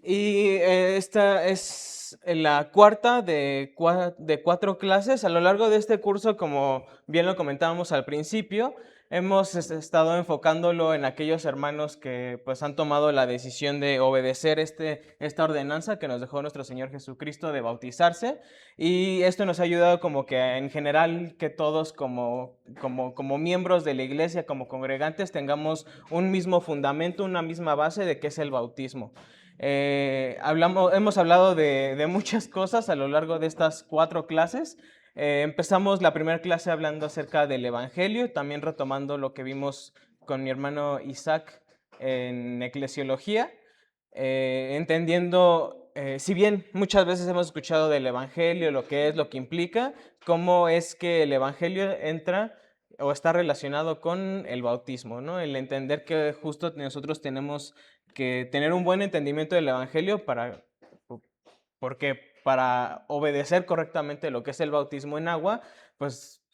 Y esta es la cuarta de 4 clases. A lo largo de este curso, como bien lo comentábamos al principio, hemos estado enfocándolo en aquellos hermanos que pues han tomado la decisión de obedecer esta ordenanza que nos dejó nuestro Señor Jesucristo de bautizarse. Y esto nos ha ayudado como que en general que todos como miembros de la iglesia, como congregantes, tengamos un mismo fundamento, una misma base de qué es el bautismo. Hemos hablado de muchas cosas a lo largo de estas 4 clases. Empezamos la primera clase hablando acerca del Evangelio, también retomando lo que vimos con mi hermano Isaac en eclesiología, entendiendo, si bien muchas veces hemos escuchado del Evangelio, lo que es, lo que implica, cómo es que el Evangelio entra o está relacionado con el bautismo, ¿no? El entender que justo nosotros tenemos que tener un buen entendimiento del Evangelio porque para obedecer correctamente lo que es el bautismo en agua, pues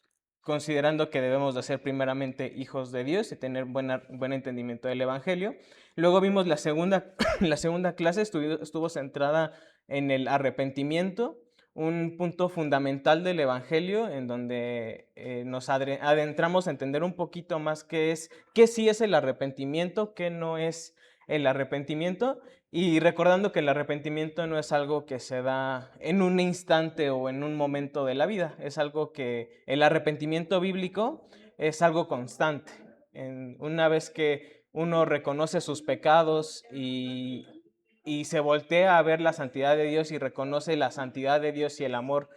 considerando que debemos de ser primeramente hijos de Dios y tener buen entendimiento del Evangelio. Luego vimos la segunda, la segunda clase, estuvo centrada en el arrepentimiento, un punto fundamental del Evangelio en donde nos adentramos a entender un poquito más qué sí es el arrepentimiento, qué no es el arrepentimiento, y recordando que el arrepentimiento no es algo que se da en un instante o en un momento de la vida, es algo que el arrepentimiento bíblico es algo constante. Una vez que uno reconoce sus pecados y se voltea a ver la santidad de Dios y reconoce la santidad de Dios y el amor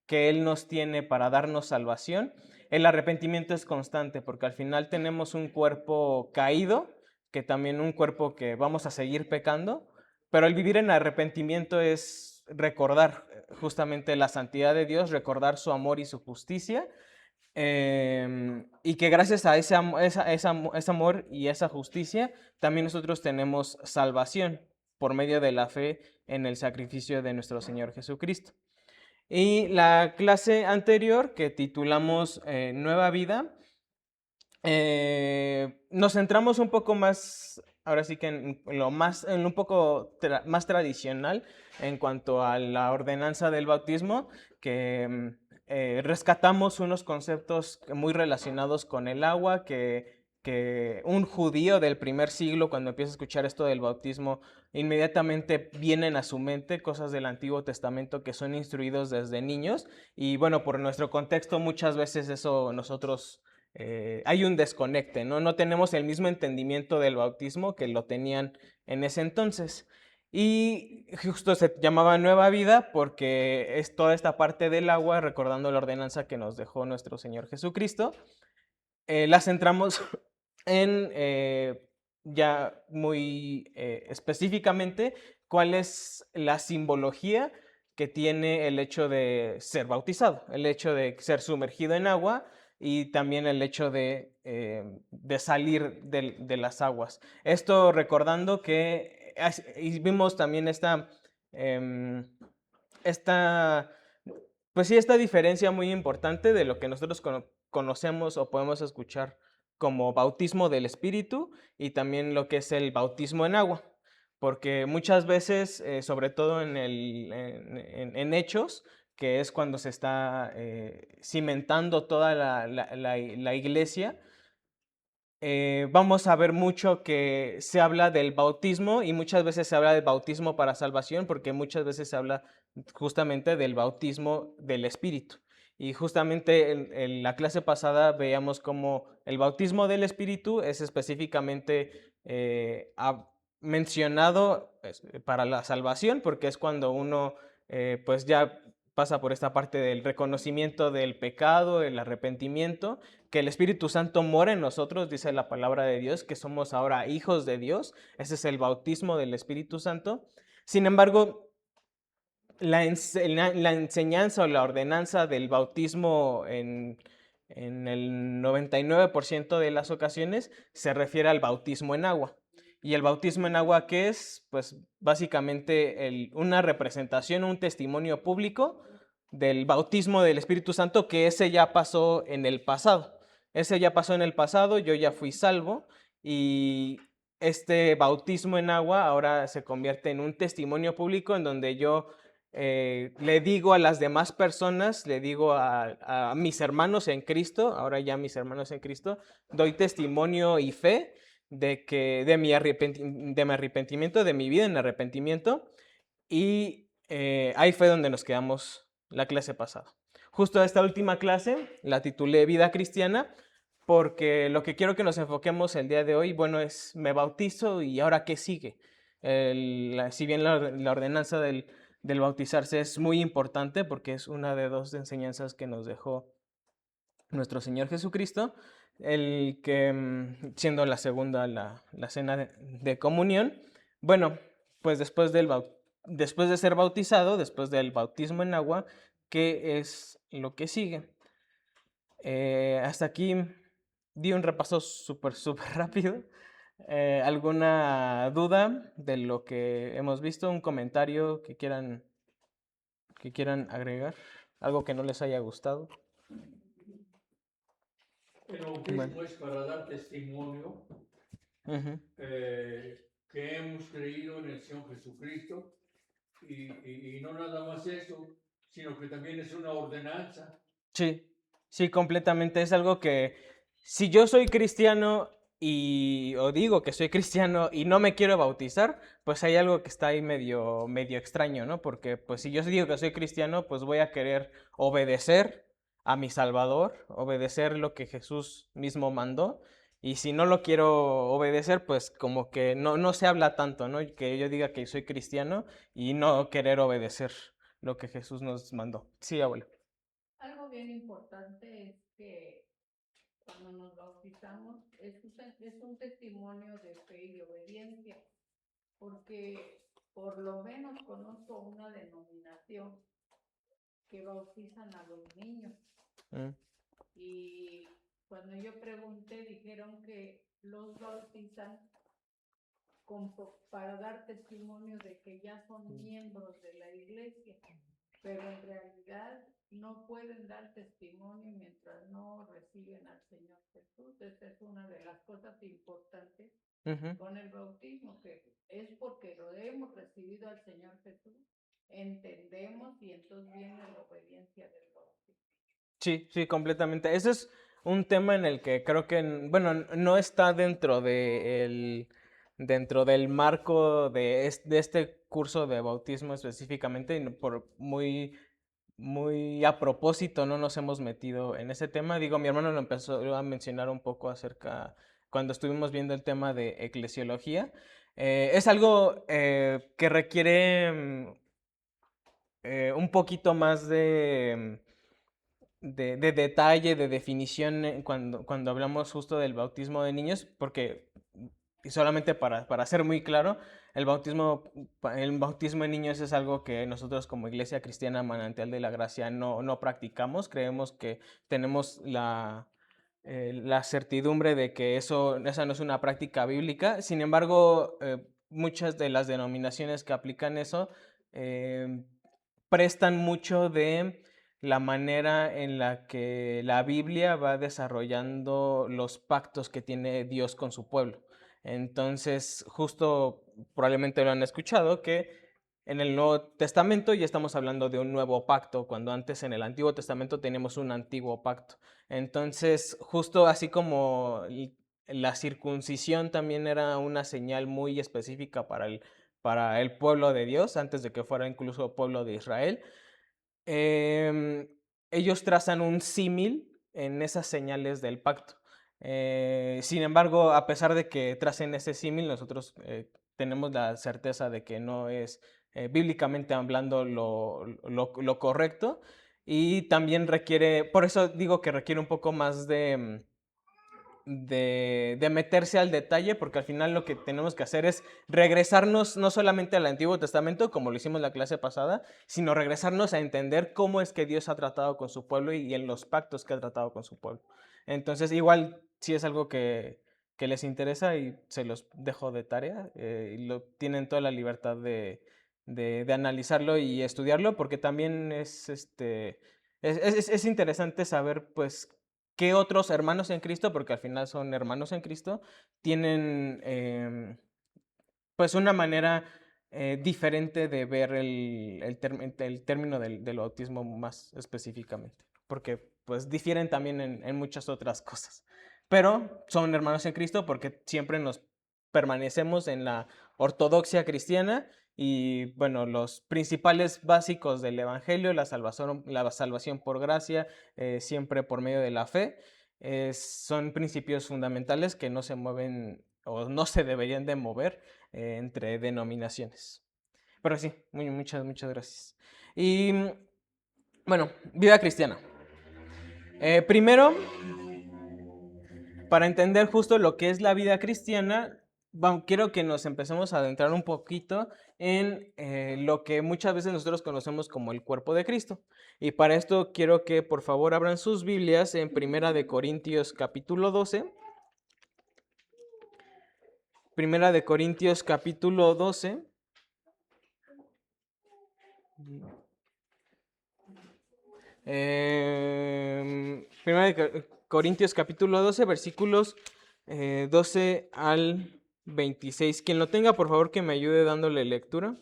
que Él nos tiene para darnos salvación, el arrepentimiento es constante porque al final tenemos un cuerpo caído, que también un cuerpo que vamos a seguir pecando, pero el vivir en arrepentimiento es recordar justamente la santidad de Dios, recordar su amor y su justicia, y que gracias a ese amor y esa justicia, también nosotros tenemos salvación por medio de la fe en el sacrificio de nuestro Señor Jesucristo. Y la clase anterior, que titulamos Nueva Vida, nos centramos un poco más, ahora sí que en un poco más tradicional en cuanto a la ordenanza del bautismo, que rescatamos unos conceptos muy relacionados con el agua, que un judío del primer siglo, cuando empieza a escuchar esto del bautismo, inmediatamente vienen a su mente cosas del Antiguo Testamento que son instruidos desde niños. Y bueno, por nuestro contexto, muchas veces eso nosotros hay un desconecte, ¿no? No tenemos el mismo entendimiento del bautismo que lo tenían en ese entonces. Y justo se llamaba Nueva Vida porque es toda esta parte del agua, recordando la ordenanza que nos dejó nuestro Señor Jesucristo. La centramos en ya muy específicamente cuál es la simbología que tiene el hecho de ser bautizado, el hecho de ser sumergido en agua y también el hecho de salir de las aguas. Esto recordando que y vimos también em, esta, pues sí, esta diferencia muy importante de lo que nosotros conocemos o podemos escuchar como bautismo del Espíritu y también lo que es el bautismo en agua. Porque muchas veces, sobre todo en Hechos, que es cuando se está cimentando toda la iglesia, vamos a ver mucho que se habla del bautismo y muchas veces se habla del bautismo para salvación porque muchas veces se habla justamente del bautismo del Espíritu. Y justamente en la clase pasada veíamos cómo el bautismo del Espíritu es específicamente mencionado para la salvación porque es cuando uno pues ya pasa por esta parte del reconocimiento del pecado, el arrepentimiento, que el Espíritu Santo mora en nosotros, dice la palabra de Dios, que somos ahora hijos de Dios. Ese es el bautismo del Espíritu Santo. Sin embargo, la enseñanza o la ordenanza del bautismo en el 99% de las ocasiones se refiere al bautismo en agua. ¿Y el bautismo en agua qué es? Pues básicamente una representación, un testimonio público del bautismo del Espíritu Santo, que ese ya pasó en el pasado. Ese ya pasó en el pasado, yo ya fui salvo y este bautismo en agua ahora se convierte en un testimonio público en donde yo le digo a las demás personas, le digo a mis hermanos en Cristo, ahora ya mis hermanos en Cristo, doy testimonio y fe de que de mi arrepentimiento, de mi vida en arrepentimiento, y ahí fue donde nos quedamos la clase pasada. Justo esta última clase la titulé Vida Cristiana, porque lo que quiero que nos enfoquemos el día de hoy, bueno, es me bautizo y ahora qué sigue. Si bien la ordenanza del bautizarse es muy importante porque es una de dos enseñanzas que nos dejó nuestro Señor Jesucristo, el que siendo la segunda la cena de comunión, bueno, pues después de ser bautizado, después del bautismo en agua, ¿qué es lo que sigue? Hasta aquí di un repaso súper, súper rápido. ¿Alguna duda de lo que hemos visto? ¿Un comentario que quieran agregar? ¿Algo que no les haya gustado? El Bueno. bautismo es para dar testimonio Ujú. que hemos creído en el Señor Jesucristo y no nada más eso, sino que también es una ordenanza. Sí, sí, completamente. Es algo que si yo soy cristiano o digo que soy cristiano y no me quiero bautizar, pues hay algo que está ahí medio extraño, ¿no? Porque pues si yo digo que soy cristiano, pues voy a querer obedecer a mi Salvador, obedecer lo que Jesús mismo mandó. Y si no lo quiero obedecer, pues como que no se habla tanto, ¿no? Que yo diga que soy cristiano y no querer obedecer lo que Jesús nos mandó. Sí, abuelo. Algo bien importante es que cuando nos bautizamos es un testimonio de fe y de obediencia, porque por lo menos conozco una denominación que bautizan a los niños. Mm. Y cuando yo pregunté dijeron que los bautizan para dar testimonio de que ya son miembros de la iglesia, pero en realidad no pueden dar testimonio mientras no reciben al Señor Jesús. Esa es una de las cosas importantes con el bautismo, que es porque lo hemos recibido al Señor Jesús, entendemos y entonces viene la obediencia del bautismo. Sí, sí, completamente. Ese es un tema en el que creo que, bueno, no está dentro del marco de este curso de bautismo específicamente, y por muy a propósito no nos hemos metido en ese tema. Digo, mi hermano lo empezó a mencionar un poco acerca, cuando estuvimos viendo el tema de eclesiología. Es algo que requiere un poquito más de detalle, de definición cuando hablamos justo del bautismo de niños, porque, y solamente para ser muy claro, el bautismo de niños es algo que nosotros como Iglesia Cristiana Manantial de la Gracia no practicamos. Creemos que tenemos la certidumbre de que esa no es una práctica bíblica. Sin embargo, muchas de las denominaciones que aplican eso eh, prestan mucho de la manera en la que la Biblia va desarrollando los pactos que tiene Dios con su pueblo. Entonces, justo probablemente lo han escuchado, que en el Nuevo Testamento ya estamos hablando de un nuevo pacto, cuando antes en el Antiguo Testamento teníamos un antiguo pacto. Entonces, justo así como la circuncisión también era una señal muy específica para el pueblo de Dios, antes de que fuera incluso pueblo de Israel, em, ellos trazan un símil en esas señales del pacto. Sin embargo, a pesar de que tracen ese símil, nosotros tenemos la certeza de que no es bíblicamente hablando lo correcto, y también requiere, por eso digo que requiere un poco más de meterse al detalle, porque al final lo que tenemos que hacer es regresarnos no solamente al Antiguo Testamento, como lo hicimos la clase pasada, sino regresarnos a entender cómo es que Dios ha tratado con su pueblo y en los pactos que ha tratado con su pueblo. Entonces, igual, si es algo que les interesa, y se los dejo de tarea, y tienen toda la libertad de analizarlo y estudiarlo, porque también es interesante saber, pues, qué otros hermanos en Cristo, porque al final son hermanos en Cristo, tienen pues una manera diferente de ver el término del bautismo más específicamente, porque pues difieren también en muchas otras cosas, pero son hermanos en Cristo porque siempre nos permanecemos en la ortodoxia cristiana y bueno, los principales básicos del Evangelio, la salvación por gracia, siempre por medio de la fe, son principios fundamentales que no se mueven o no se deberían de mover entre denominaciones. Pero sí, muchas gracias. Y bueno, vida cristiana. Primero, para entender justo lo que es la vida cristiana, quiero que nos empecemos a adentrar un poquito en lo que muchas veces nosotros conocemos como el cuerpo de Cristo. Y para esto quiero que por favor abran sus Biblias en Primera de Corintios capítulo 12. Primera de Corintios capítulo 12. Primera de Corintios capítulo 12, versículos 12 al 26. Quien lo tenga, por favor, que me ayude dándole lectura.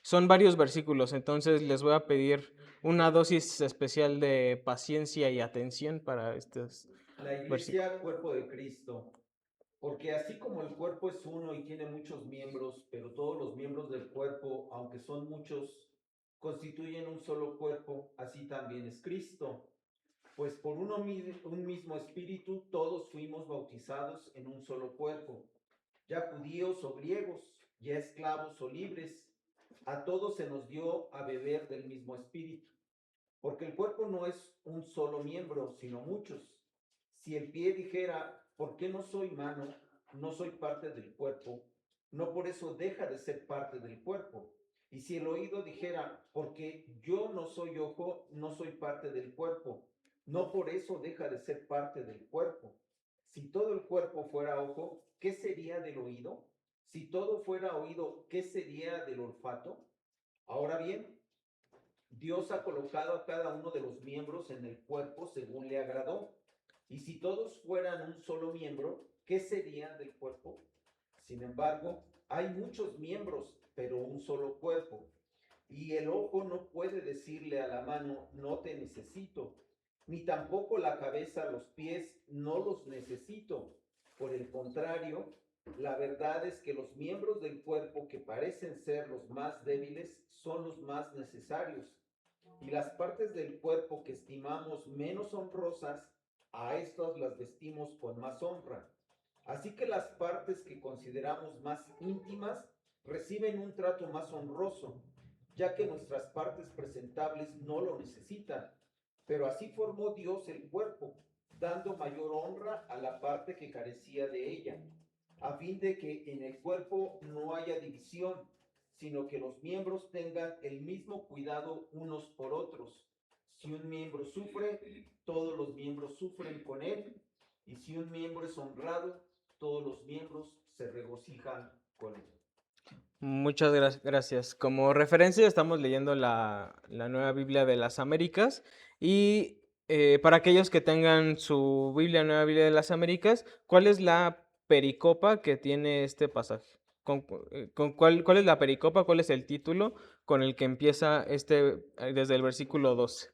Son varios versículos, entonces les voy a pedir una dosis especial de paciencia y atención para estos La iglesia, cuerpo de Cristo. Porque así como el cuerpo es uno y tiene muchos miembros, pero todos los miembros del cuerpo, aunque son muchos, constituyen un solo cuerpo, así también es Cristo. Pues por un mismo espíritu todos fuimos bautizados en un solo cuerpo, ya judíos o griegos, ya esclavos o libres, a todos se nos dio a beber del mismo espíritu. Porque el cuerpo no es un solo miembro, sino muchos. Si el pie dijera, ¿por qué no soy mano? No soy parte del cuerpo. No por eso deja de ser parte del cuerpo. Y si el oído dijera, porque yo no soy ojo, no soy parte del cuerpo. No por eso deja de ser parte del cuerpo. Si todo el cuerpo fuera ojo, ¿qué sería del oído? Si todo fuera oído, ¿qué sería del olfato? Ahora bien, Dios ha colocado a cada uno de los miembros en el cuerpo según le agradó. Y si todos fueran un solo miembro, ¿qué sería del cuerpo? Sin embargo, hay muchos miembros, pero un solo cuerpo. Y el ojo no puede decirle a la mano, no te necesito, ni tampoco la cabeza a los pies, no los necesito. Por el contrario, la verdad es que los miembros del cuerpo que parecen ser los más débiles son los más necesarios. Y las partes del cuerpo que estimamos menos honrosas, a estas las vestimos con más honra. Así que las partes que consideramos más íntimas reciben un trato más honroso, ya que nuestras partes presentables no lo necesitan. Pero así formó Dios el cuerpo, dando mayor honra a la parte que carecía de ella, a fin de que en el cuerpo no haya división, sino que los miembros tengan el mismo cuidado unos por otros. Si un miembro sufre, todos los miembros sufren con él, y si un miembro es honrado, todos los miembros se regocijan con él. Muchas gracias. Como referencia estamos leyendo la Nueva Biblia de las Américas y para aquellos que tengan su Biblia, Nueva Biblia de las Américas, ¿cuál es la pericopa que tiene este pasaje? ¿Cuál es la pericopa? ¿Cuál es el título con el que empieza desde el versículo 12?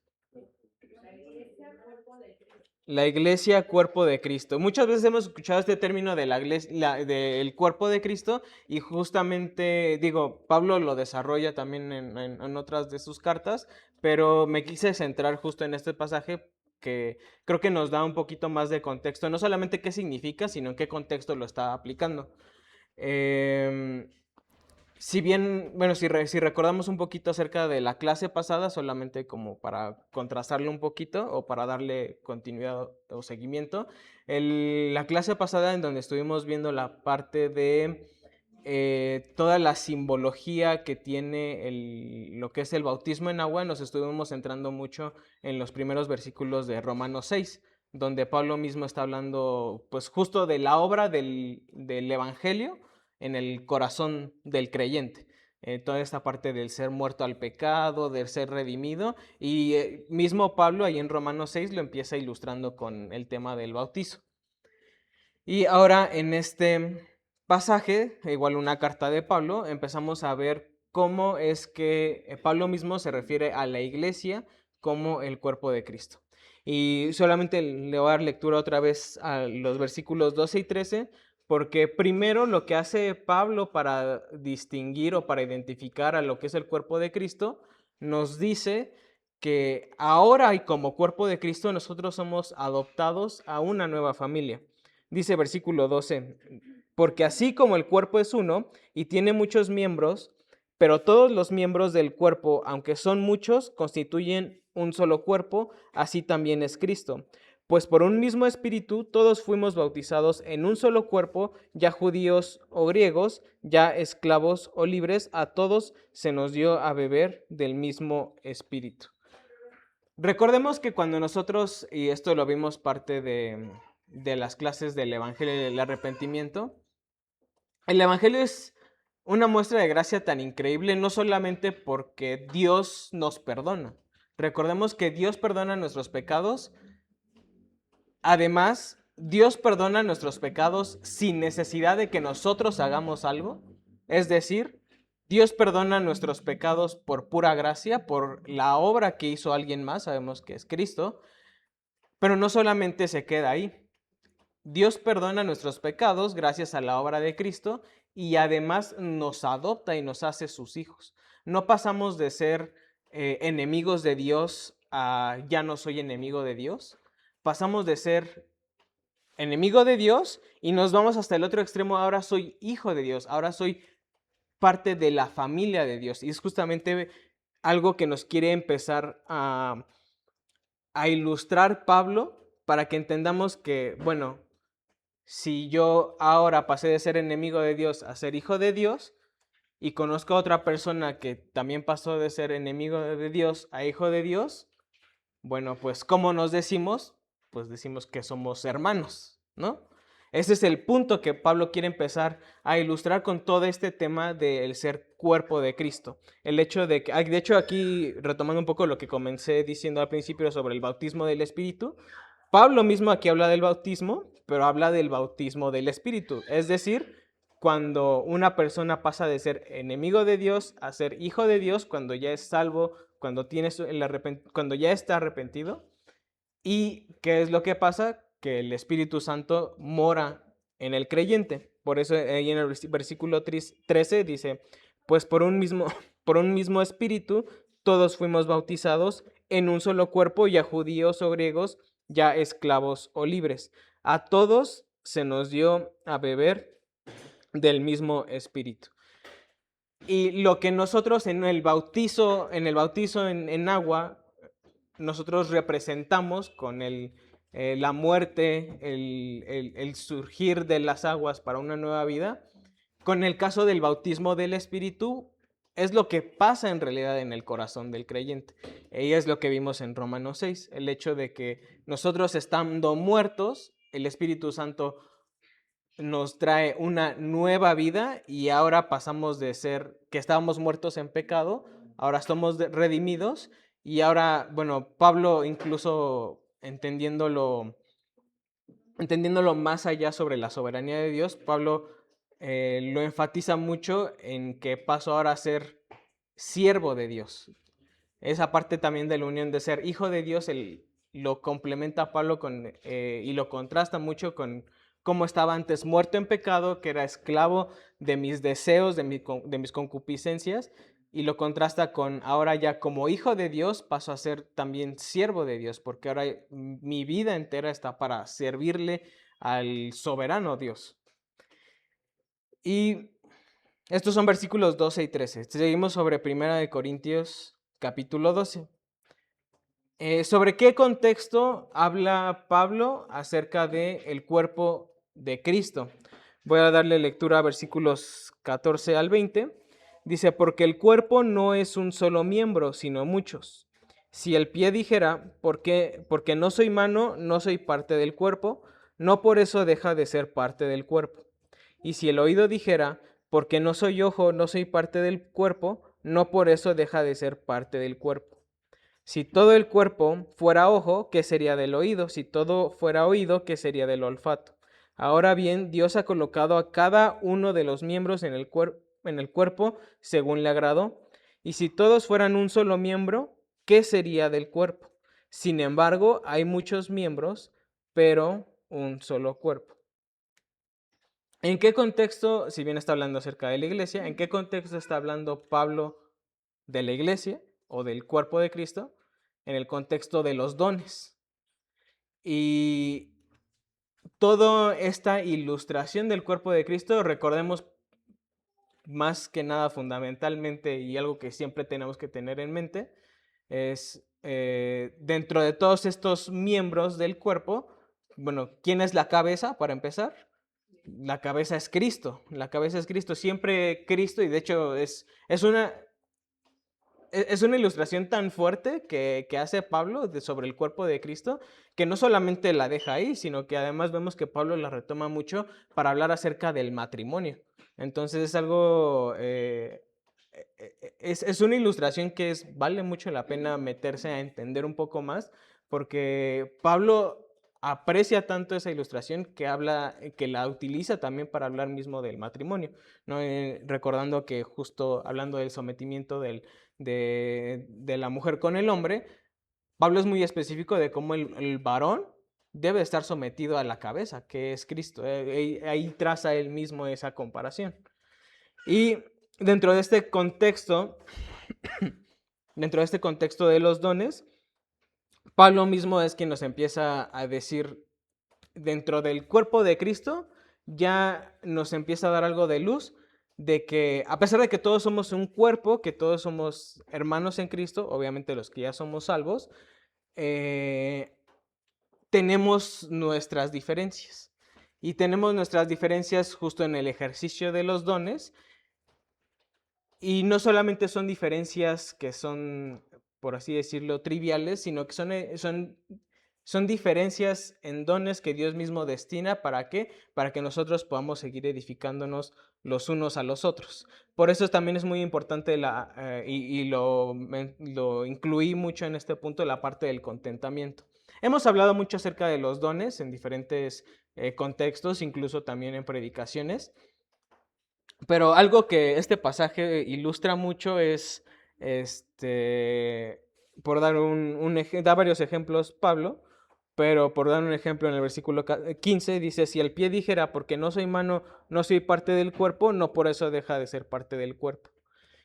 La iglesia, cuerpo de Cristo. Muchas veces hemos escuchado este término de la iglesia, del cuerpo de Cristo, y justamente, Pablo lo desarrolla también en otras de sus cartas, pero me quise centrar justo en este pasaje que creo que nos da un poquito más de contexto, no solamente qué significa, sino en qué contexto lo está aplicando. Si bien, bueno, si recordamos un poquito acerca de la clase pasada, solamente como para contrastarlo un poquito o para darle continuidad o seguimiento, la clase pasada en donde estuvimos viendo la parte de toda la simbología que tiene lo que es el bautismo en agua, nos estuvimos centrando mucho en los primeros versículos de Romanos 6, donde Pablo mismo está hablando pues justo de la obra del Evangelio en el corazón del creyente. toda esta parte del ser muerto al pecado, del ser redimido, y mismo Pablo ahí en Romanos 6 lo empieza ilustrando con el tema del bautizo. Y ahora en este pasaje, igual una carta de Pablo, empezamos a ver cómo es que Pablo mismo se refiere a la iglesia como el cuerpo de Cristo. Y solamente le voy a dar lectura otra vez a los versículos 12 y 13, porque primero lo que hace Pablo para distinguir o para identificar a lo que es el cuerpo de Cristo, nos dice que ahora y como cuerpo de Cristo nosotros somos adoptados a una nueva familia. Dice versículo 12, porque así como el cuerpo es uno y tiene muchos miembros, pero todos los miembros del cuerpo, aunque son muchos, constituyen un solo cuerpo, así también es Cristo. Pues por un mismo espíritu todos fuimos bautizados en un solo cuerpo, ya judíos o griegos, ya esclavos o libres, a todos se nos dio a beber del mismo espíritu. Recordemos que cuando nosotros, y esto lo vimos parte de las clases del Evangelio y del arrepentimiento, el Evangelio es una muestra de gracia tan increíble, no solamente porque Dios nos perdona. Recordemos que Dios perdona nuestros pecados. Además, Dios perdona nuestros pecados sin necesidad de que nosotros hagamos algo. Es decir, Dios perdona nuestros pecados por pura gracia, por la obra que hizo alguien más, sabemos que es Cristo, pero no solamente se queda ahí. Dios perdona nuestros pecados gracias a la obra de Cristo y además nos adopta y nos hace sus hijos. No pasamos de ser enemigos de Dios a ya no soy enemigo de Dios. Pasamos de ser enemigo de Dios y nos vamos hasta el otro extremo. Ahora soy hijo de Dios, ahora soy parte de la familia de Dios. Y es justamente algo que nos quiere empezar a ilustrar Pablo para que entendamos que, bueno, si yo ahora pasé de ser enemigo de Dios a ser hijo de Dios y conozco a otra persona que también pasó de ser enemigo de Dios a hijo de Dios, bueno, pues ¿cómo nos decimos? Pues decimos que somos hermanos, ¿no? Ese es el punto que Pablo quiere empezar a ilustrar con todo este tema del ser cuerpo de Cristo. El hecho de que, de hecho aquí retomando un poco lo que comencé diciendo al principio sobre el bautismo del Espíritu, Pablo mismo aquí habla del bautismo, pero habla del bautismo del Espíritu. Es decir, cuando una persona pasa de ser enemigo de Dios a ser hijo de Dios, cuando ya es salvo, cuando ya está arrepentido. ¿Y qué es lo que pasa? Que el Espíritu Santo mora en el creyente. Por eso ahí en el versículo 13 dice, pues por un mismo Espíritu todos fuimos bautizados en un solo cuerpo, ya judíos o griegos, ya esclavos o libres. A todos se nos dio a beber del mismo Espíritu. Y lo que nosotros en el bautizo en agua, nosotros representamos con la muerte, el surgir de las aguas para una nueva vida, con el caso del bautismo del Espíritu, es lo que pasa en realidad en el corazón del creyente. Y es lo que vimos en Romanos 6, el hecho de que nosotros estando muertos, el Espíritu Santo nos trae una nueva vida y ahora pasamos de ser que estábamos muertos en pecado, ahora somos redimidos y ahora, bueno, Pablo incluso entendiéndolo más allá sobre la soberanía de Dios, Pablo lo enfatiza mucho en que paso ahora a ser siervo de Dios. Esa parte también de la unión de ser hijo de Dios, lo complementa Pablo y lo contrasta mucho con cómo estaba antes muerto en pecado, que era esclavo de mis deseos, de mis concupiscencias, y lo contrasta con ahora ya como hijo de Dios paso a ser también siervo de Dios, porque ahora mi vida entera está para servirle al soberano Dios. Y estos son versículos 12 y 13. Seguimos sobre 1 Corintios capítulo 12. ¿Sobre qué contexto habla Pablo acerca del cuerpo de Cristo? Voy a darle lectura a versículos 14 al 20. Dice, porque el cuerpo no es un solo miembro, sino muchos. Si el pie dijera, porque no soy mano, no soy parte del cuerpo, no por eso deja de ser parte del cuerpo. Y si el oído dijera, porque no soy ojo, no soy parte del cuerpo, no por eso deja de ser parte del cuerpo. Si todo el cuerpo fuera ojo, ¿qué sería del oído? Si todo fuera oído, ¿qué sería del olfato? Ahora bien, Dios ha colocado a cada uno de los miembros en el cuerpo según le agradó. Y si todos fueran un solo miembro, ¿qué sería del cuerpo? Sin embargo, hay muchos miembros, pero un solo cuerpo. ¿En qué contexto, si bien está hablando acerca de la iglesia, en qué contexto está hablando Pablo de la iglesia o del cuerpo de Cristo? En el contexto de los dones. Y toda esta ilustración del cuerpo de Cristo, recordemos más que nada fundamentalmente y algo que siempre tenemos que tener en mente, es dentro de todos estos miembros del cuerpo, bueno, ¿quién es la cabeza para empezar? La cabeza es Cristo, la cabeza es Cristo, siempre Cristo, y de hecho es una ilustración tan fuerte que hace Pablo sobre el cuerpo de Cristo, que no solamente la deja ahí, sino que además vemos que Pablo la retoma mucho para hablar acerca del matrimonio. Entonces es algo, es una ilustración que vale mucho la pena meterse a entender un poco más, porque Pablo aprecia tanto esa ilustración que la utiliza también para hablar mismo del matrimonio, ¿no? Recordando que justo hablando del sometimiento de la mujer con el hombre, Pablo es muy específico de cómo el varón debe estar sometido a la cabeza, que es Cristo. Ahí traza él mismo esa comparación. Y dentro de este contexto, de los dones, Pablo mismo es quien nos empieza a decir, dentro del cuerpo de Cristo, ya nos empieza a dar algo de luz, de que a pesar de que todos somos un cuerpo, que todos somos hermanos en Cristo, obviamente los que ya somos salvos, tenemos nuestras diferencias. Y tenemos nuestras diferencias justo en el ejercicio de los dones. Y no solamente son diferencias que son, por así decirlo, triviales, sino que son diferencias en dones que Dios mismo destina. ¿Para qué? Para que nosotros podamos seguir edificándonos los unos a los otros. Por eso también es muy importante, y lo incluí mucho en este punto, la parte del contentamiento. Hemos hablado mucho acerca de los dones en diferentes contextos, incluso también en predicaciones. Pero algo que este pasaje ilustra mucho es, por dar da varios ejemplos Pablo, pero por dar un ejemplo en el versículo 15 dice, si el pie dijera, porque no soy mano, no soy parte del cuerpo, no por eso deja de ser parte del cuerpo.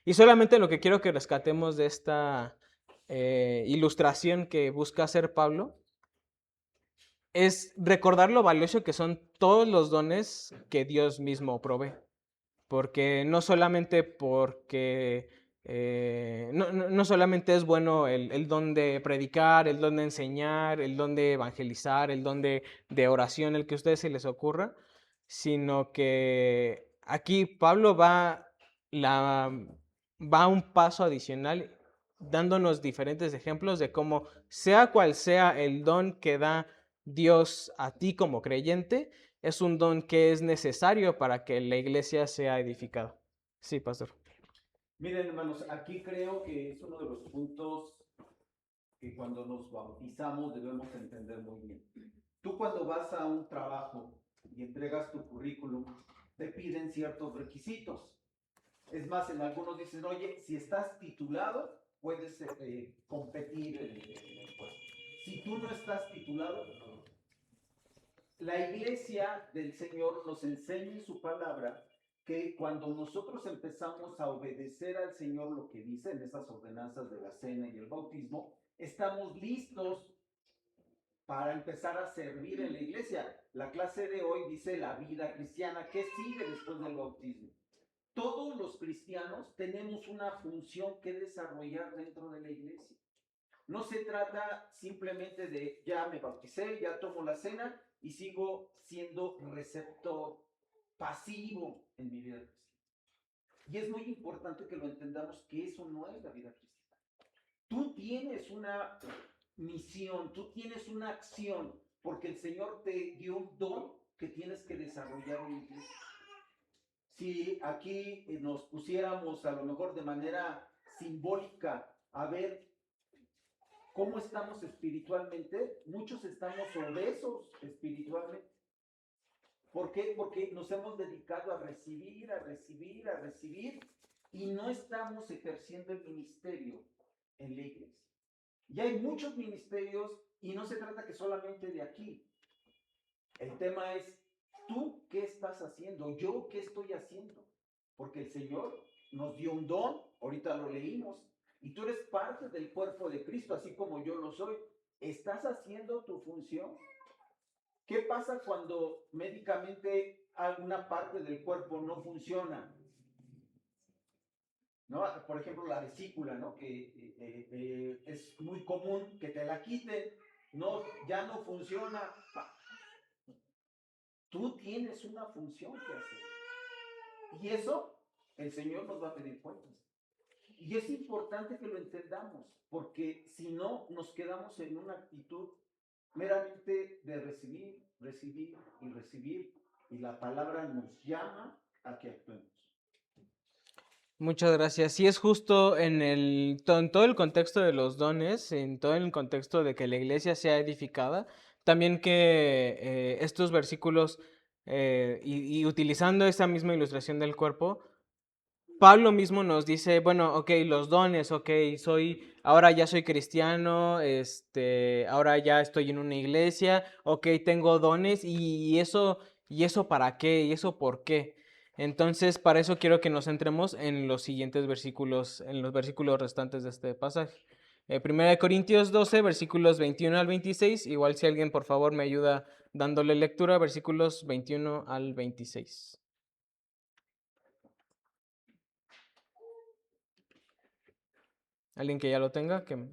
Y solamente lo que quiero que rescatemos de esta ilustración que busca hacer Pablo es recordar lo valioso que son todos los dones que Dios mismo provee. Porque no solamente no solamente es bueno el don de predicar, el don de enseñar, el don de evangelizar, el don de oración, el que a ustedes se les ocurra, sino que aquí Pablo va un paso adicional dándonos diferentes ejemplos de cómo, sea cual sea el don que da Dios a ti como creyente, es un don que es necesario para que la iglesia sea edificada. Sí, pastor. Miren, hermanos, aquí creo que es uno de los puntos que cuando nos bautizamos debemos entender muy bien. Tú cuando vas a un trabajo y entregas tu currículum, te piden ciertos requisitos. Es más, en algunos dicen, oye, si estás titulado, puedes competir en el puesto. Si tú no estás titulado, la iglesia del Señor nos enseña en su palabra que cuando nosotros empezamos a obedecer al Señor lo que dice en esas ordenanzas de la cena y el bautismo, estamos listos para empezar a servir en la iglesia. La clase de hoy dice la vida cristiana. ¿Qué sigue después del bautismo? Todos los cristianos tenemos una función que desarrollar dentro de la iglesia. No se trata simplemente de ya me bauticé, ya tomo la cena y sigo siendo receptor pasivo en mi vida cristiana. Y es muy importante que lo entendamos que eso no es la vida cristiana. Tú tienes una misión, tú tienes una acción, porque el Señor te dio un don que tienes que desarrollar en la iglesia. si aquí nos pusiéramos a lo mejor de manera simbólica a ver cómo estamos espiritualmente, muchos estamos obesos espiritualmente. ¿Por qué? Porque nos hemos dedicado a recibir, a recibir, a recibir y no estamos ejerciendo el ministerio en la iglesia. Y hay muchos ministerios y no se trata que solamente de aquí. El tema es, ¿tú qué estás haciendo? ¿Yo qué estoy haciendo? Porque el Señor nos dio un don, ahorita lo leímos, y tú eres parte del cuerpo de Cristo, así como yo lo soy. ¿Estás haciendo tu función? ¿Qué pasa cuando médicamente alguna parte del cuerpo no funciona? ¿No? Por ejemplo, la vesícula, ¿no? Que es muy común que te la quiten, no, ya no funciona. Tú tienes una función que hacer. Y eso el Señor nos va a pedir cuentas. Y es importante que lo entendamos, porque si no, nos quedamos en una actitud meramente de recibir, recibir y recibir, y la palabra nos llama a que actuemos. Muchas gracias. Sí, es justo en todo el contexto de los dones, en todo el contexto de que la iglesia sea edificada, también que estos versículos, y utilizando esa misma ilustración del cuerpo, Pablo mismo nos dice, bueno, ok, los dones, ok, ahora ya soy cristiano, ahora ya estoy en una iglesia, ok, tengo dones, y eso ¿para qué? ¿Y eso por qué? Entonces, para eso quiero que nos centremos en los siguientes versículos, en los versículos restantes de este pasaje. 1 Corintios 12, versículos 21 al 26, igual si alguien por favor me ayuda dándole lectura, versículos 21 al 26. Alguien que ya lo tenga, que...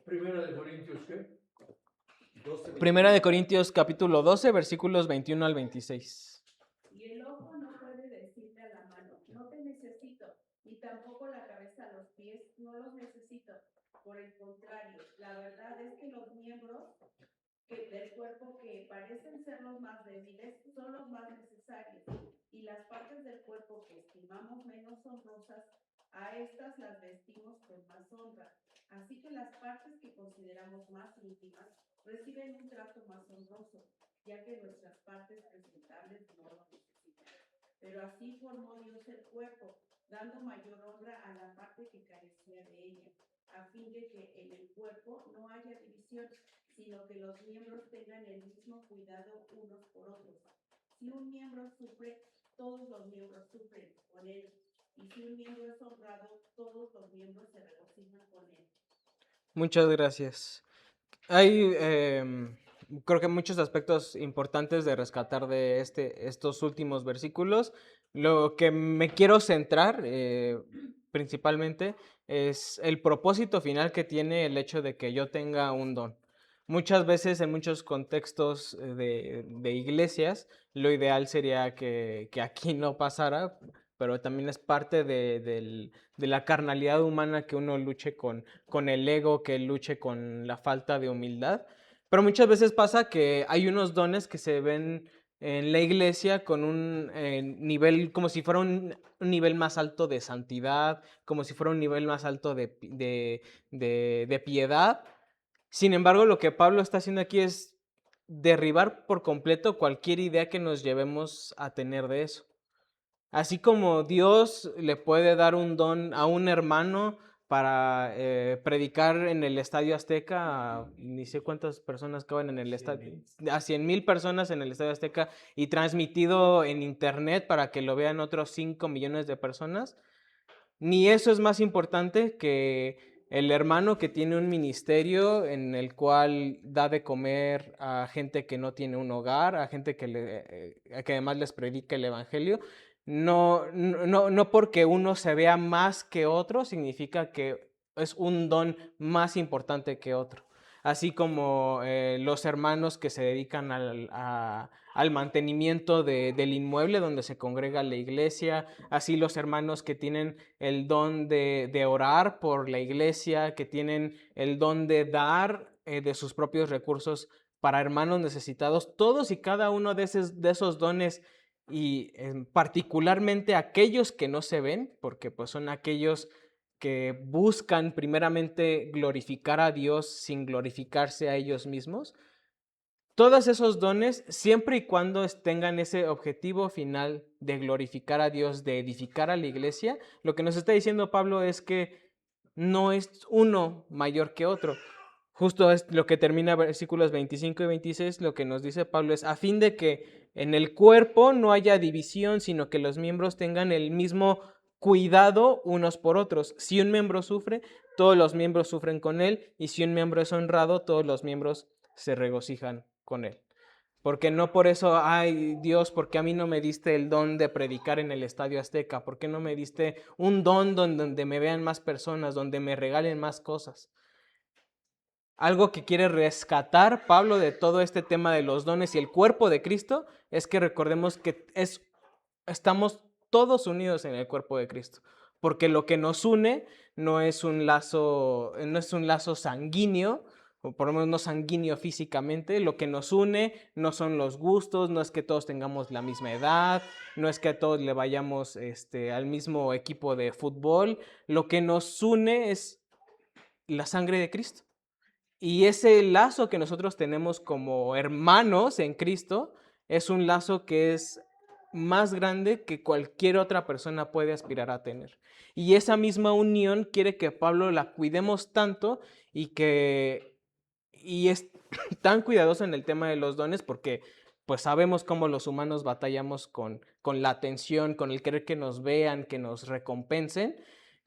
Primera de Corintios, ¿qué? 12, Primera de Corintios capítulo 12, versículos 21 al 26. Y el ojo no puede decirle a la mano, no te necesito, y tampoco la cabeza a los pies, no los necesito. Por el contrario, la verdad es que los miembros del cuerpo que parecen ser los más débiles son los más necesarios, y las partes del cuerpo que estimamos menos honrosas, a estas las vestimos con más honra. Así que las partes que consideramos más íntimas reciben un trato más honroso, ya que nuestras partes presentables no lo necesitan. Pero así formó Dios el cuerpo, dando mayor honra a la parte que carecía de ella, a fin de que en el cuerpo no haya división, sino que los miembros tengan el mismo cuidado unos por otros. Si un miembro sufre, todos los miembros sufren con él. Y si un miembro es honrado, todos los miembros se regocijan con él. Muchas gracias. Hay, creo que muchos aspectos importantes de rescatar de estos últimos versículos. Lo que me quiero centrar principalmente es el propósito final que tiene el hecho de que yo tenga un don. Muchas veces en muchos contextos de iglesias, lo ideal sería que aquí no pasara, pero también es parte de la carnalidad humana que uno luche con el ego, que luche con la falta de humildad. Pero muchas veces pasa que hay unos dones que se ven en la iglesia con un nivel, como si fuera un nivel más alto de santidad, como si fuera un nivel más alto de piedad. Sin embargo, lo que Pablo está haciendo aquí es derribar por completo cualquier idea que nos llevemos a tener de eso. Así como Dios le puede dar un don a un hermano para predicar en el Estadio Azteca, ni sé cuántas personas caben en el estadio, a 100,000 personas en el Estadio Azteca y transmitido en internet para que lo vean otros 5 millones de personas, ni eso es más importante que el hermano que tiene un ministerio en el cual da de comer a gente que no tiene un hogar, a gente que además les predica el evangelio. No porque uno se vea más que otro significa que es un don más importante que otro. Así como los hermanos que se dedican al mantenimiento del inmueble donde se congrega la iglesia, así los hermanos que tienen el don de orar por la iglesia, que tienen el don de dar de sus propios recursos para hermanos necesitados. Todos y cada uno de esos dones y particularmente aquellos que no se ven, porque pues son aquellos que buscan primeramente glorificar a Dios sin glorificarse a ellos mismos. Todos esos dones, siempre y cuando tengan ese objetivo final de glorificar a Dios, de edificar a la iglesia, lo que nos está diciendo Pablo es que no es uno mayor que otro. Justo es lo que termina versículos 25 y 26, lo que nos dice Pablo es a fin de que en el cuerpo no haya división, sino que los miembros tengan el mismo cuidado unos por otros. Si un miembro sufre, todos los miembros sufren con él, y si un miembro es honrado, todos los miembros se regocijan con él. Porque no por eso, ay Dios, porque a mí no me diste el don de predicar en el Estadio Azteca, ¿por qué no me diste un don donde me vean más personas, donde me regalen más cosas? Algo que quiere rescatar Pablo de todo este tema de los dones y el cuerpo de Cristo es que recordemos que estamos todos unidos en el cuerpo de Cristo, porque lo que nos une no es un lazo sanguíneo, o por lo menos no sanguíneo físicamente. Lo que nos une no son los gustos, no es que todos tengamos la misma edad, no es que a todos le vayamos al mismo equipo de fútbol. Lo que nos une es la sangre de Cristo. Y ese lazo que nosotros tenemos como hermanos en Cristo es un lazo que es más grande que cualquier otra persona puede aspirar a tener. Y esa misma unión quiere que Pablo la cuidemos tanto y es tan cuidadoso en el tema de los dones porque pues sabemos cómo los humanos batallamos con la atención, con el querer que nos vean, que nos recompensen,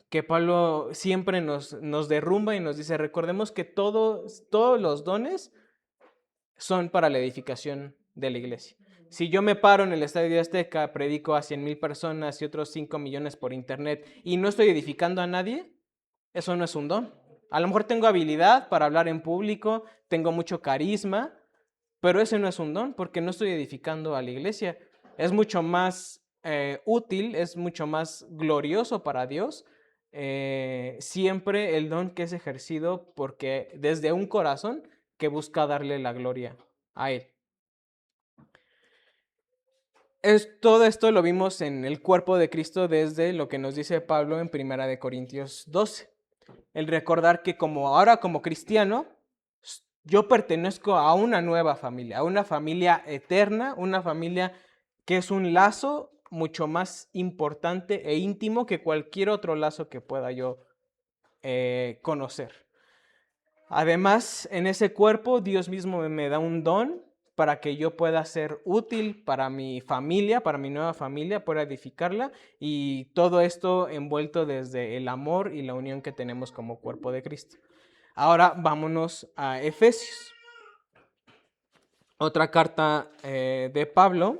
que Pablo siempre nos derrumba y nos dice, recordemos que todos los dones son para la edificación de la iglesia. Si yo me paro en el Estadio Azteca, predico a 100,000 personas y otros 5 millones por internet y no estoy edificando a nadie, eso no es un don. A lo mejor tengo habilidad para hablar en público, tengo mucho carisma, pero ese no es un don porque no estoy edificando a la iglesia. Es mucho más útil, es mucho más glorioso para Dios siempre el don que es ejercido porque desde un corazón que busca darle la gloria a Él. Todo esto lo vimos en el cuerpo de Cristo desde lo que nos dice Pablo en 1 Corintios 12. El recordar que ahora como cristiano, yo pertenezco a una nueva familia, a una familia eterna, una familia que es un lazo mucho más importante e íntimo que cualquier otro lazo que pueda yo conocer. Además, en ese cuerpo Dios mismo me da un don para que yo pueda ser útil para mi familia, para mi nueva familia, pueda edificarla, y todo esto envuelto desde el amor y la unión que tenemos como cuerpo de Cristo. Ahora vámonos a Efesios. Otra carta de Pablo.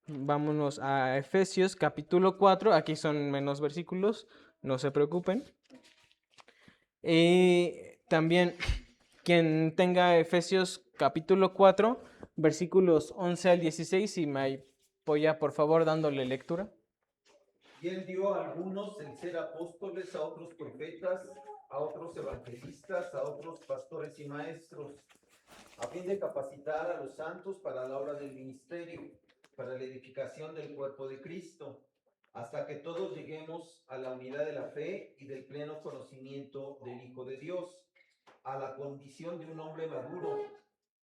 Vámonos a Efesios capítulo 4. Aquí son menos versículos, no se preocupen. Y también quien tenga Efesios capítulo 4, versículos 11 al 16, si me apoya por favor dándole lectura. Y él dio a algunos el ser apóstoles, a otros profetas, a otros evangelistas, a otros pastores y maestros, a fin de capacitar a los santos para la obra del ministerio, para la edificación del cuerpo de Cristo, hasta que todos lleguemos a la unidad de la fe y del pleno conocimiento del Hijo de Dios, a la condición de un hombre maduro,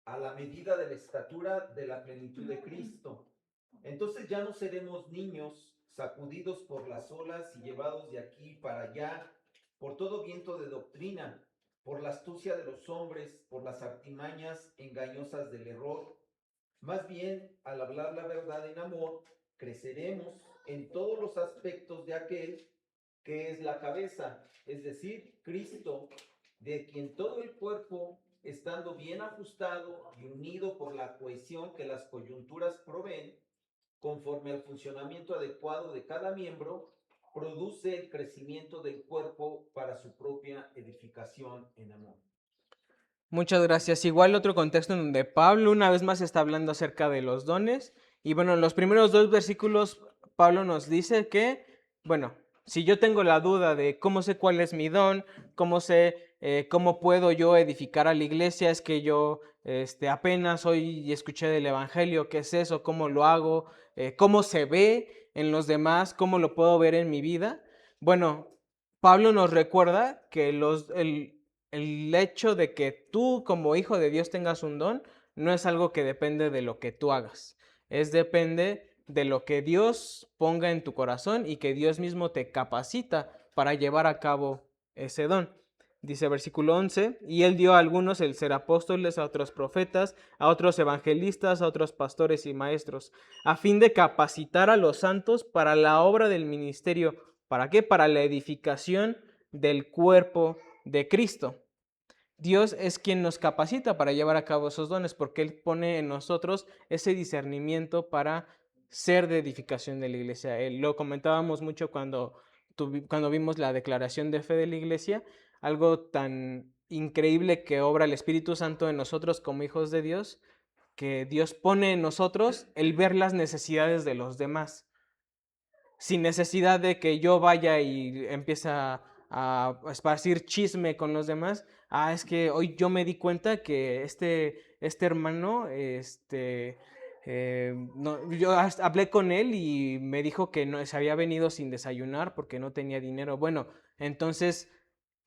a la medida de la estatura de la plenitud de Cristo. Entonces ya no seremos niños, sacudidos por las olas y llevados de aquí para allá, por todo viento de doctrina, por la astucia de los hombres, por las artimañas engañosas del error. Más bien, al hablar la verdad en amor, creceremos en todos los aspectos de aquel que es la cabeza, es decir, Cristo, de quien todo el cuerpo, estando bien ajustado y unido por la cohesión que las coyunturas proveen, conforme al funcionamiento adecuado de cada miembro, produce el crecimiento del cuerpo para su propia edificación en amor. Muchas gracias. Igual otro contexto en donde Pablo una vez más está hablando acerca de los dones. Y bueno, en los primeros 2 versículos Pablo nos dice que, bueno, si yo tengo la duda de cómo sé cuál es mi don, cómo sé cómo puedo yo edificar a la iglesia, es que yo apenas hoy escuché del evangelio, ¿qué es eso? ¿Cómo lo hago? cómo se ve en los demás, cómo lo puedo ver en mi vida. Bueno, Pablo nos recuerda que el hecho de que tú como hijo de Dios tengas un don no es algo que depende de lo que tú hagas, depende de lo que Dios ponga en tu corazón y que Dios mismo te capacita para llevar a cabo ese don. Dice versículo 11, y él dio a algunos el ser apóstoles, a otros profetas, a otros evangelistas, a otros pastores y maestros, a fin de capacitar a los santos para la obra del ministerio. ¿Para qué? Para la edificación del cuerpo de Cristo. Dios es quien nos capacita para llevar a cabo esos dones, porque Él pone en nosotros ese discernimiento para ser de edificación de la iglesia. Lo comentábamos mucho cuando vimos la declaración de fe de la iglesia, algo tan increíble que obra el Espíritu Santo en nosotros como hijos de Dios, que Dios pone en nosotros el ver las necesidades de los demás, sin necesidad de que yo vaya y empiece a esparcir chisme con los demás. Es que hoy yo me di cuenta que este hermano, yo hablé con él y me dijo que no, se había venido sin desayunar porque no tenía dinero. Bueno, entonces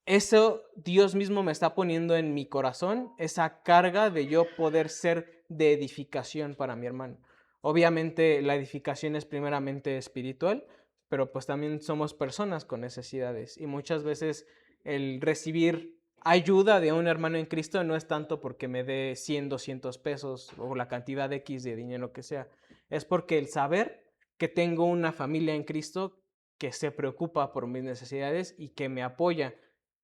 eso Dios mismo me está poniendo en mi corazón, esa carga de yo poder ser de edificación para mi hermano. Obviamente la edificación es primeramente espiritual, pero pues también somos personas con necesidades y muchas veces el recibir ayuda de un hermano en Cristo no es tanto porque me dé 100, 200 pesos o la cantidad X de dinero que sea, es porque el saber que tengo una familia en Cristo que se preocupa por mis necesidades y que me apoya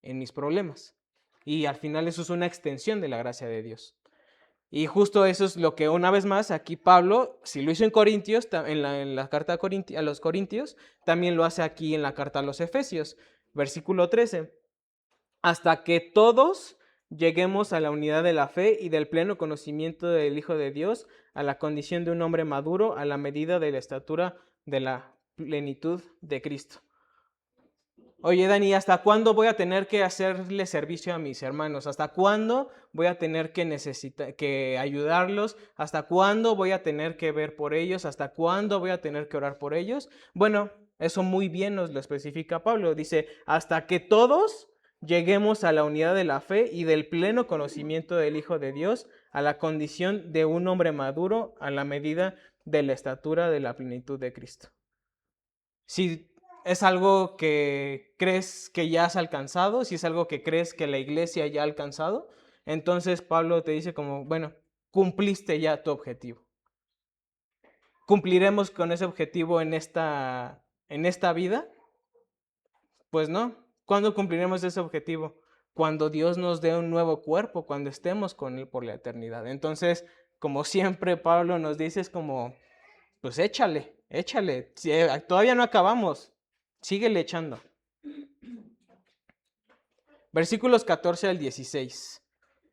en mis problemas. Y al final eso es una extensión de la gracia de Dios. Y justo eso es lo que una vez más aquí Pablo, si lo hizo en Corintios, en la carta a los Corintios, también lo hace aquí en la carta a los Efesios, versículo 13. Hasta que todos lleguemos a la unidad de la fe y del pleno conocimiento del Hijo de Dios, a la condición de un hombre maduro, a la medida de la estatura de la plenitud de Cristo. Oye, Dani, ¿hasta cuándo voy a tener que hacerle servicio a mis hermanos? ¿Hasta cuándo voy a tener que ayudarlos? ¿Hasta cuándo voy a tener que ver por ellos? ¿Hasta cuándo voy a tener que orar por ellos? Bueno, eso muy bien nos lo especifica Pablo. Dice, hasta que todos lleguemos a la unidad de la fe y del pleno conocimiento del Hijo de Dios, a la condición de un hombre maduro, a la medida de la estatura de la plenitud de Cristo. Si es algo que crees que ya has alcanzado, si es algo que crees que la iglesia ya ha alcanzado, entonces Pablo te dice como, bueno, cumpliste ya tu objetivo. ¿Cumpliremos con ese objetivo en esta vida? Pues no. ¿Cuándo cumpliremos ese objetivo? Cuando Dios nos dé un nuevo cuerpo, cuando estemos con Él por la eternidad. Entonces, como siempre Pablo nos dice, es como, pues échale. Todavía no acabamos. Síguele echando. Versículos 14 al 16.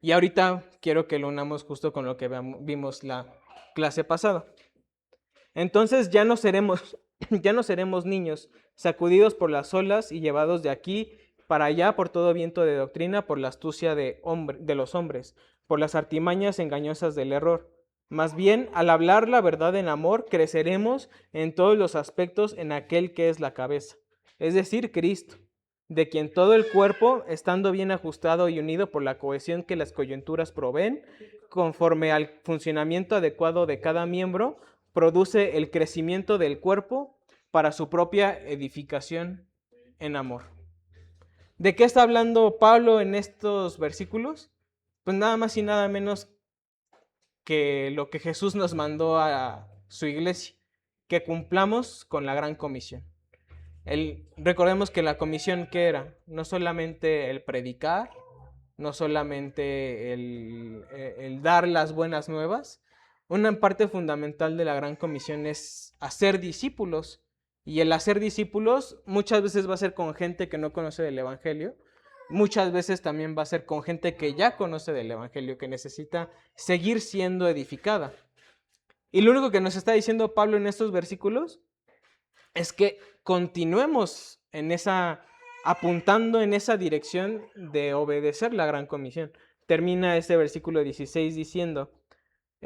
Y ahorita quiero que lo unamos justo con lo que vimos la clase pasada. Entonces ya no seremos niños, sacudidos por las olas y llevados de aquí para allá por todo viento de doctrina, por la astucia de los hombres, por las artimañas engañosas del error. Más bien, al hablar la verdad en amor, creceremos en todos los aspectos en aquel que es la cabeza, es decir, Cristo, de quien todo el cuerpo, estando bien ajustado y unido por la cohesión que las coyunturas proveen, conforme al funcionamiento adecuado de cada miembro, produce el crecimiento del cuerpo para su propia edificación en amor. ¿De qué está hablando Pablo en estos versículos? Pues nada más y nada menos que lo que Jesús nos mandó a su iglesia, que cumplamos con la gran comisión. Recordemos que la comisión, ¿qué era? No solamente el predicar, no solamente el dar las buenas nuevas. Una parte fundamental de la gran comisión es hacer discípulos. Y el hacer discípulos muchas veces va a ser con gente que no conoce del Evangelio. Muchas veces también va a ser con gente que ya conoce del Evangelio, que necesita seguir siendo edificada. Y lo único que nos está diciendo Pablo en estos versículos es que continuemos apuntando en esa dirección de obedecer la gran comisión. Termina este versículo 16 diciendo,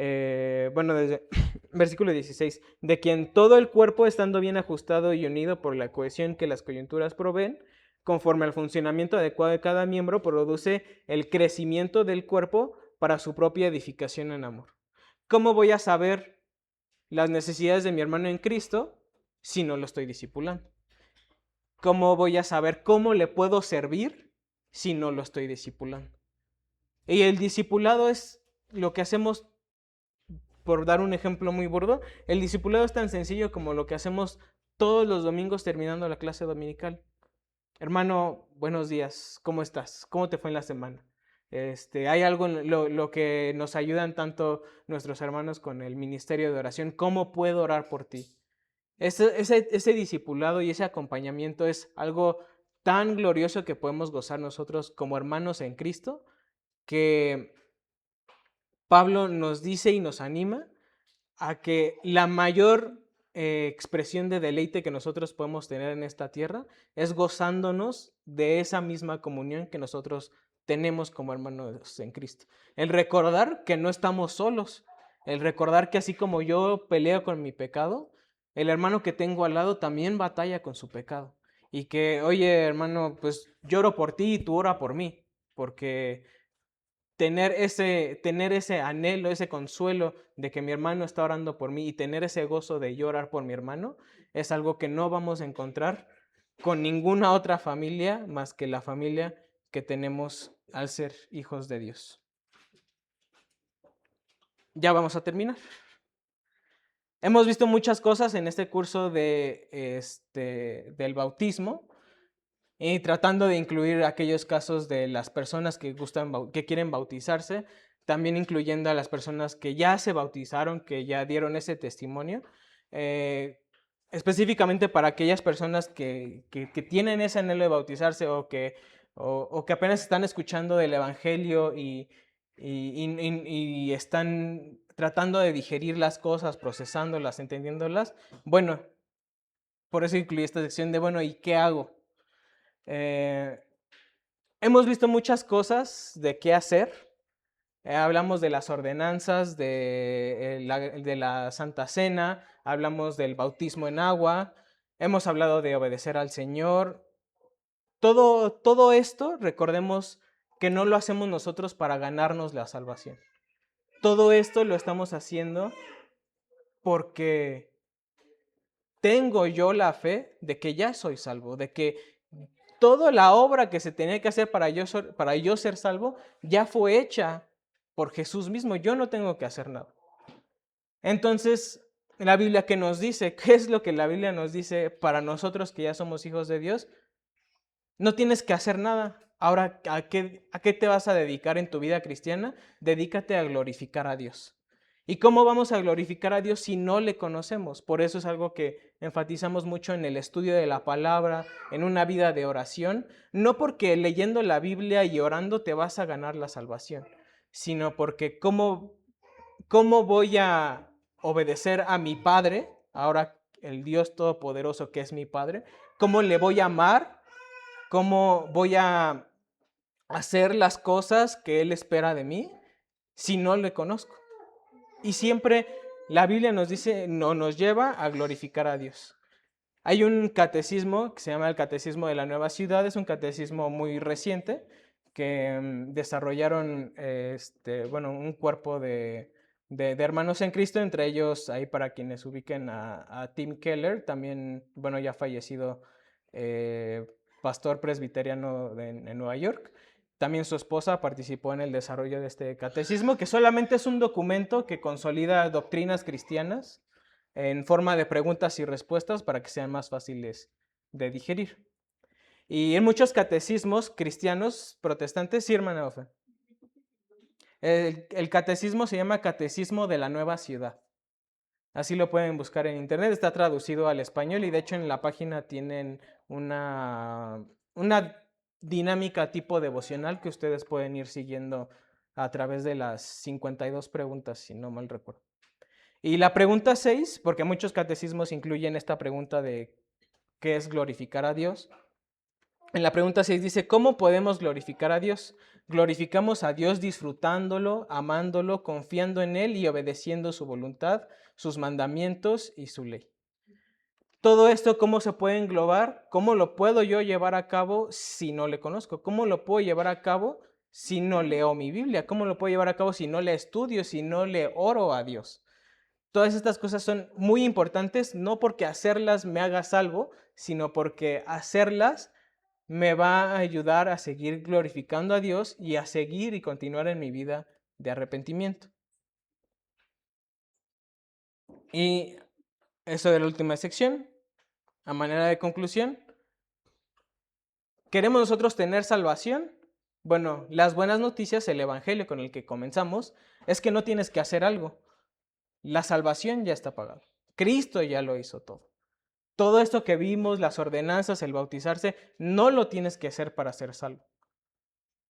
desde versículo 16, de quien todo el cuerpo, estando bien ajustado y unido por la cohesión que las coyunturas proveen, conforme al funcionamiento adecuado de cada miembro, produce el crecimiento del cuerpo para su propia edificación en amor. ¿Cómo voy a saber las necesidades de mi hermano en Cristo si no lo estoy discipulando? ¿Cómo voy a saber cómo le puedo servir si no lo estoy discipulando? Y el discipulado es lo que hacemos, por dar un ejemplo muy burdo, el discipulado es tan sencillo como lo que hacemos todos los domingos terminando la clase dominical. Hermano, buenos días, ¿cómo estás? ¿Cómo te fue en la semana? Hay algo en lo que nos ayudan tanto nuestros hermanos con el ministerio de oración. ¿Cómo puedo orar por ti? Ese discipulado y ese acompañamiento es algo tan glorioso que podemos gozar nosotros como hermanos en Cristo, que Pablo nos dice y nos anima a que la mayor expresión de deleite que nosotros podemos tener en esta tierra es gozándonos de esa misma comunión que nosotros tenemos como hermanos en Cristo. El recordar que no estamos solos, el recordar que así como yo peleo con mi pecado, el hermano que tengo al lado también batalla con su pecado. Y que, oye, hermano, pues lloro por ti y tú ora por mí, porque tener ese anhelo, ese consuelo de que mi hermano está orando por mí y tener ese gozo de yo orar por mi hermano es algo que no vamos a encontrar con ninguna otra familia más que la familia que tenemos al ser hijos de Dios. Ya vamos a terminar. Hemos visto muchas cosas en este curso del bautismo, y tratando de incluir aquellos casos de las personas que quieren bautizarse, también incluyendo a las personas que ya se bautizaron, que ya dieron ese testimonio, específicamente para aquellas personas que tienen ese anhelo de bautizarse o que apenas están escuchando del Evangelio y están tratando de digerir las cosas, procesándolas, entendiéndolas. Bueno, por eso incluí esta sección de, bueno, ¿y qué hago? Hemos visto muchas cosas de qué hacer. Hablamos de las ordenanzas, de la Santa Cena, hablamos del bautismo en agua, hemos hablado de obedecer al Señor. Todo esto, recordemos que no lo hacemos nosotros para ganarnos la salvación. Todo esto lo estamos haciendo porque tengo yo la fe de que ya soy salvo, de que toda la obra que se tenía que hacer para yo ser salvo ya fue hecha por Jesús mismo. Yo no tengo que hacer nada. Entonces, la Biblia, ¿qué nos dice? ¿Qué es lo que la Biblia nos dice para nosotros que ya somos hijos de Dios? No tienes que hacer nada. Ahora, ¿a qué te vas a dedicar en tu vida cristiana? Dedícate a glorificar a Dios. ¿Y cómo vamos a glorificar a Dios si no le conocemos? Por eso es algo que enfatizamos mucho en el estudio de la palabra, en una vida de oración. No porque leyendo la Biblia y orando te vas a ganar la salvación, sino porque ¿cómo voy a obedecer a mi Padre, ahora el Dios Todopoderoso que es mi Padre? ¿Cómo le voy a amar? ¿Cómo voy a hacer las cosas que Él espera de mí si no le conozco? Y siempre la Biblia nos dice, no nos lleva a glorificar a Dios. Hay un catecismo que se llama el Catecismo de la Nueva Ciudad, es un catecismo muy reciente que desarrollaron un cuerpo de hermanos en Cristo, entre ellos, ahí para quienes ubiquen a Tim Keller, también, ya fallecido, pastor presbiteriano en Nueva York. También su esposa participó en el desarrollo de este catecismo, que solamente es un documento que consolida doctrinas cristianas en forma de preguntas y respuestas para que sean más fáciles de digerir. Y en muchos catecismos cristianos protestantes, sí, hermana Ofe, el catecismo se llama Catecismo de la Nueva Ciudad. Así lo pueden buscar en internet, está traducido al español y de hecho en la página tienen una dinámica tipo devocional que ustedes pueden ir siguiendo a través de las 52 preguntas, si no mal recuerdo. Y la pregunta 6, porque muchos catecismos incluyen esta pregunta de ¿qué es glorificar a Dios? En la pregunta 6 dice, ¿cómo podemos glorificar a Dios? Glorificamos a Dios disfrutándolo, amándolo, confiando en Él y obedeciendo su voluntad, sus mandamientos y su ley. Todo esto, ¿cómo se puede englobar? ¿Cómo lo puedo yo llevar a cabo si no le conozco? ¿Cómo lo puedo llevar a cabo si no leo mi Biblia? ¿Cómo lo puedo llevar a cabo si no le estudio, si no le oro a Dios? Todas estas cosas son muy importantes, no porque hacerlas me haga salvo, sino porque hacerlas me va a ayudar a seguir glorificando a Dios y a seguir y continuar en mi vida de arrepentimiento. Y eso de la última sección, a manera de conclusión, ¿queremos nosotros tener salvación? Bueno, las buenas noticias, el evangelio con el que comenzamos, es que no tienes que hacer algo. La salvación ya está pagada. Cristo ya lo hizo todo. Todo esto que vimos, las ordenanzas, el bautizarse, no lo tienes que hacer para ser salvo.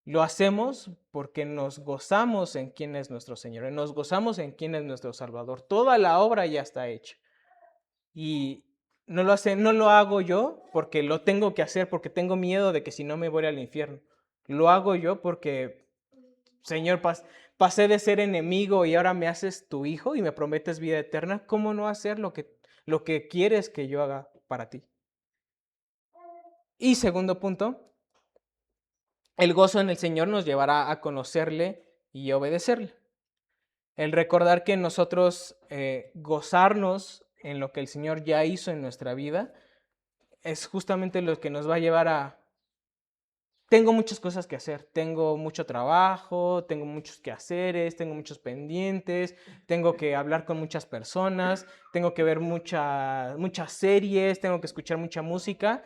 Lo hacemos porque nos gozamos en quién es nuestro Señor, nos gozamos en quién es nuestro Salvador. Toda la obra ya está hecha. Y no lo hago yo porque lo tengo que hacer, porque tengo miedo de que si no me voy al infierno. Lo hago yo porque, Señor, pasé de ser enemigo y ahora me haces tu hijo y me prometes vida eterna. ¿Cómo no hacer lo que quieres que yo haga para ti? Y segundo punto, el gozo en el Señor nos llevará a conocerle y obedecerle. El recordar que nosotros gozarnos en lo que el Señor ya hizo en nuestra vida es justamente lo que nos va a llevar a... Tengo muchas cosas que hacer, tengo mucho trabajo, tengo muchos quehaceres, tengo muchos pendientes, tengo que hablar con muchas personas, tengo que ver muchas series, tengo que escuchar mucha música,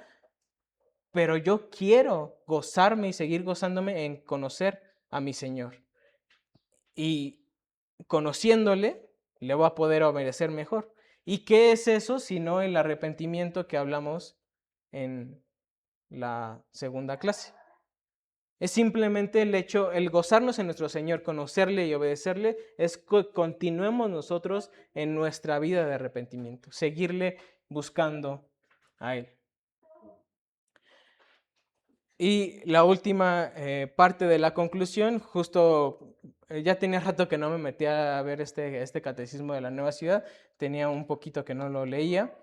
pero yo quiero gozarme y seguir gozándome en conocer a mi Señor. Y conociéndole, le voy a poder obedecer mejor. ¿Y qué es eso sino el arrepentimiento que hablamos en la segunda clase? Es simplemente el gozarnos en nuestro Señor, conocerle y obedecerle, es que continuemos nosotros en nuestra vida de arrepentimiento, seguirle buscando a Él. Y la última parte de la conclusión, justo ya tenía rato que no me metía a ver este catecismo de la Nueva Ciudad, tenía un poquito que no lo leía.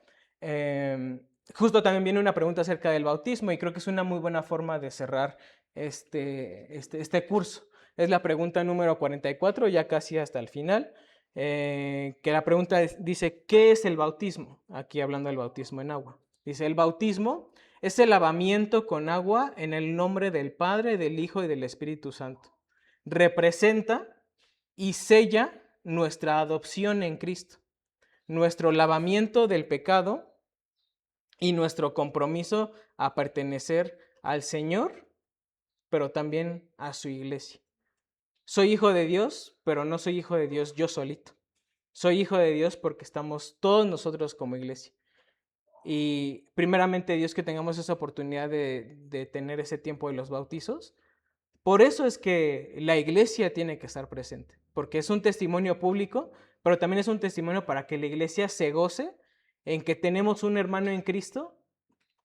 Justo también viene una pregunta acerca del bautismo y creo que es una muy buena forma de cerrar este curso. Es la pregunta número 44, ya casi hasta el final, que la pregunta dice, ¿qué es el bautismo? Aquí hablando del bautismo en agua. Dice, el bautismo es el lavamiento con agua en el nombre del Padre, del Hijo y del Espíritu Santo. Representa y sella nuestra adopción en Cristo, nuestro lavamiento del pecado y nuestro compromiso a pertenecer al Señor, pero también a su iglesia. Soy hijo de Dios, pero no soy hijo de Dios yo solito. Soy hijo de Dios porque estamos todos nosotros como iglesia. Y primeramente Dios que tengamos esa oportunidad de tener ese tiempo de los bautizos. Por eso es que la iglesia tiene que estar presente, porque es un testimonio público, pero también es un testimonio para que la iglesia se goce en que tenemos un hermano en Cristo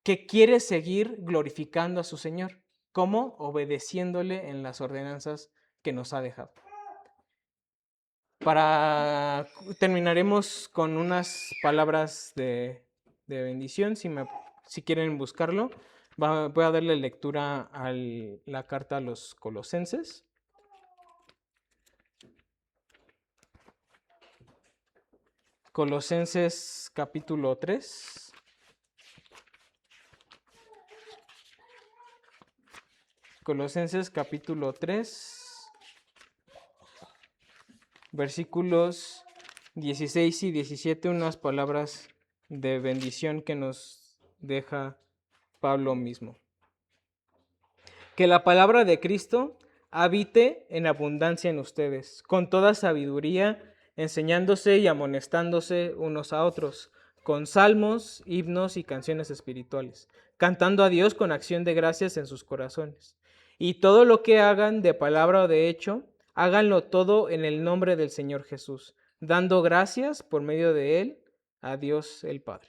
que quiere seguir glorificando a su Señor. ¿Cómo? Obedeciéndole en las ordenanzas que nos ha dejado. Terminaremos con unas palabras de bendición, si quieren buscarlo. Voy a darle lectura a la carta a los Colosenses. Colosenses capítulo 3. Colosenses capítulo 3. Versículos 16 y 17, unas palabras de bendición que nos deja Pablo mismo. Que la palabra de Cristo habite en abundancia en ustedes, con toda sabiduría, enseñándose y amonestándose unos a otros, con salmos, himnos y canciones espirituales, cantando a Dios con acción de gracias en sus corazones. Y todo lo que hagan de palabra o de hecho, háganlo todo en el nombre del Señor Jesús, dando gracias por medio de Él a Dios el Padre.